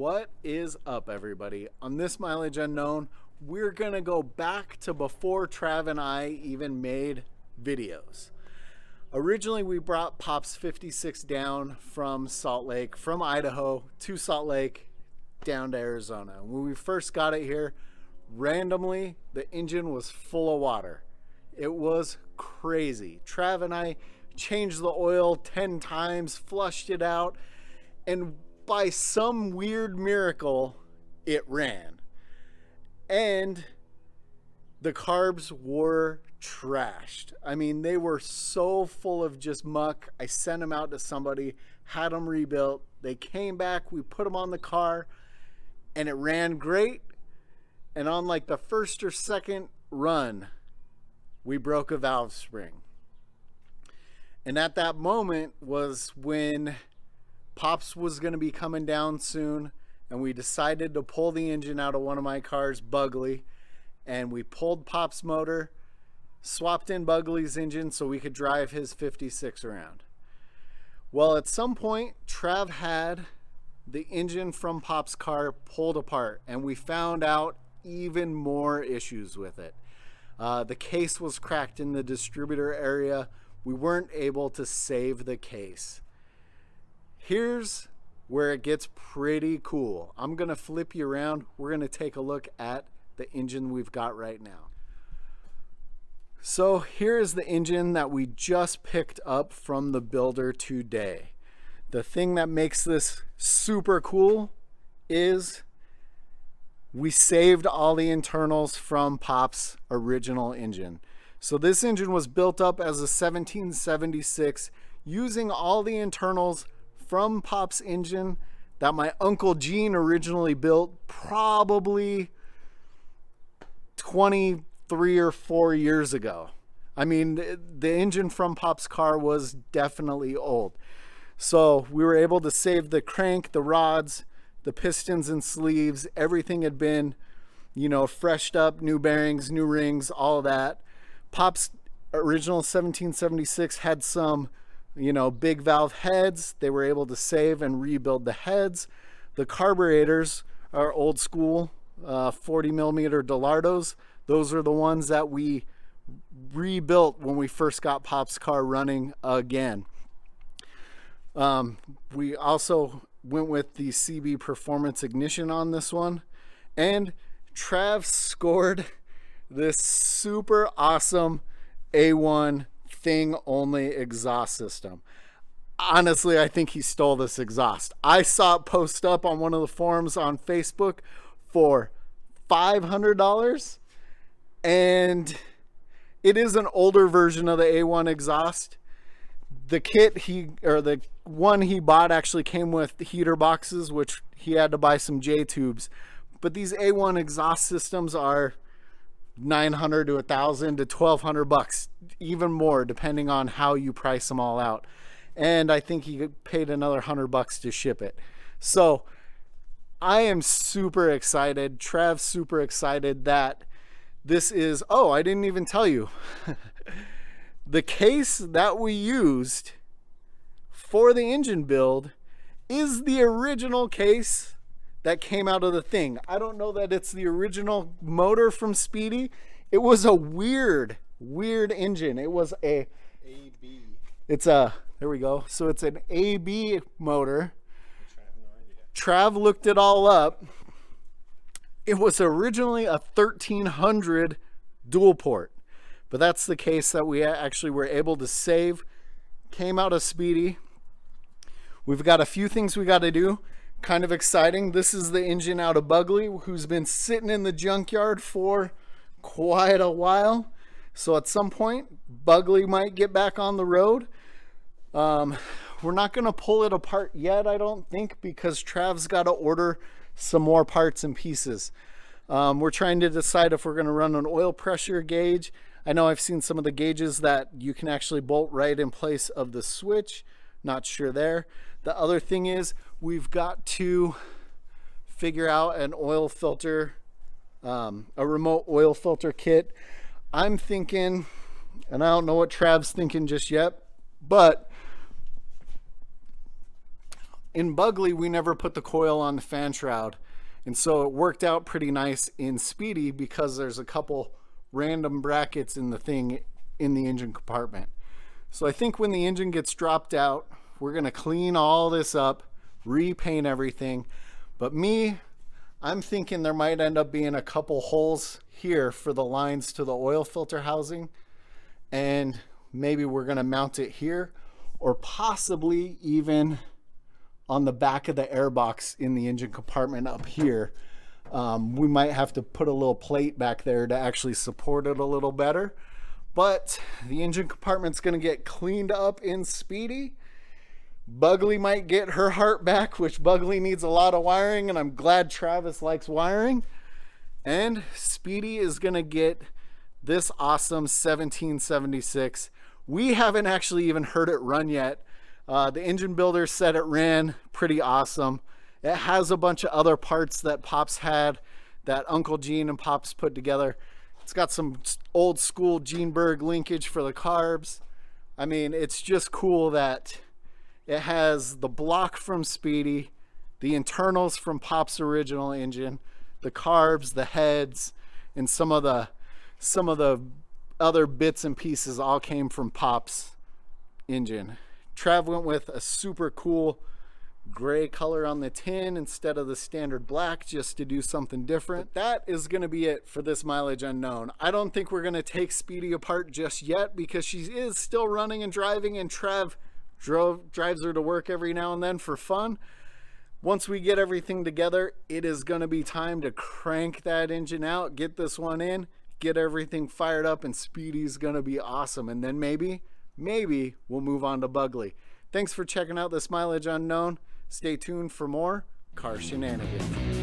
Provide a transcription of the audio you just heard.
What is up, everybody? On this Mileage Unknown, we're going to go back to before Trav and I even made videos. Originally, we brought Pop's 56 down from Salt Lake, from Idaho to Salt Lake, down to Arizona. When we first got it here, randomly, the engine was full of water. It was crazy. Trav and I changed the oil 10 times, flushed it out, and by some weird miracle, it ran. And the carbs were trashed. I mean, they were so full of just muck. I sent them out to somebody, had them rebuilt. They came back, we put them on the car, and it ran great. And on like the first or second run, we broke a valve spring. And at that moment was when Pops was going to be coming down soon, and we decided to pull the engine out of one of my cars, Bugley, and we pulled Pop's motor, swapped in Bugley's engine so we could drive his 56 around. Well, at some point, Trav had the engine from Pop's car pulled apart, and we found out even more issues with it. The case was cracked in the distributor area. We weren't able to save the case. Here's where it gets pretty cool. I'm going to flip you around. We're going to take a look at the engine we've got right now. So here is the engine that we just picked up from the builder today. The thing that makes this super cool is we saved all the internals from Pop's original engine. So this engine was built up as a 1776 using all the internals from Pop's engine that my Uncle Gene originally built probably 23 or 4 years ago. I mean, the engine from Pop's car was definitely old. So we were able to save the crank, the rods, the pistons and sleeves. Everything had been, freshed up, new bearings, new rings, all of that. Pop's original 1776 had some, big valve heads. They were able to save and rebuild the heads. The carburetors are old school 40 millimeter Delardos. Those are the ones that we rebuilt when we first got Pop's car running again. We also went with the CB Performance ignition on this one. And Trav scored this super awesome A1 thing only exhaust system. Honestly, I think he stole this exhaust. I saw it post up on one of the forums on Facebook for $500, and it is an older version of the A1 exhaust. The kit the one he bought actually came with heater boxes, which he had to buy some J tubes. But these A1 exhaust systems are $900 to $1,000 to $1,200, even more depending on how you price them all out. And I think he paid another $100 to ship it. So I am super excited. Trav's super excited that this is, I didn't even tell you. The case that we used for the engine build is the original case that came out of the thing. I don't know that it's the original motor from Speedy. It was a weird engine. It was a AB. There we go. So it's an AB motor. Trav looked it all up. It was originally a 1300 dual port, but that's the case that we actually were able to save. Came out of Speedy. We've got a few things we got to do. Kind of exciting. This is the engine out of Bugley, who's been sitting in the junkyard for quite a while. So at some point, Bugley might get back on the road. We're not going to pull it apart yet, I don't think, because Trav's got to order some more parts and pieces. We're trying to decide if we're going to run an oil pressure gauge. I know I've seen some of the gauges that you can actually bolt right in place of the switch. Not sure there. The other thing is we've got to figure out an oil filter, a remote oil filter kit. I'm thinking, and I don't know what Trav's thinking just yet, but In Bugley, we never put the coil on the fan shroud. And so it worked out pretty nice in Speedy because there's a couple random brackets in the thing in the engine compartment. So I think when the engine gets dropped out, we're gonna clean all this up, repaint everything. But I'm thinking there might end up being a couple holes here for the lines to the oil filter housing. And maybe we're gonna mount it here, or possibly even on the back of the airbox in the engine compartment up here. We might have to put a little plate back there to actually support it a little better. But the engine compartment's gonna get cleaned up in Speedy. Bugley might get her heart back, which Bugley needs a lot of wiring, and I'm glad Travis likes wiring. And Speedy is gonna get this awesome 1776. We haven't actually even heard it run yet. The engine builder said it ran pretty awesome. It has a bunch of other parts that Pops had, that Uncle Gene and Pops put together. It's got some old school Gene-Berg linkage for the carbs. I mean, it's just cool that it has the block from Speedy, the internals from Pop's original engine, the carbs, the heads, and some of the other bits and pieces all came from Pop's engine. Trav went with a super cool gray color on the tin instead of the standard black, just to do something different. That is going to be it for this mileage unknown. I don't think we're going to take Speedy apart just yet because she is still running and driving, and Trav drives her to work every now and then for fun. Once we get everything together, it is going to be time to crank that engine out, get this one in, get everything fired up, and Speedy's going to be awesome. And then maybe we'll move on to Bugley. Thanks for checking out this mileage unknown. Stay tuned for more car shenanigans.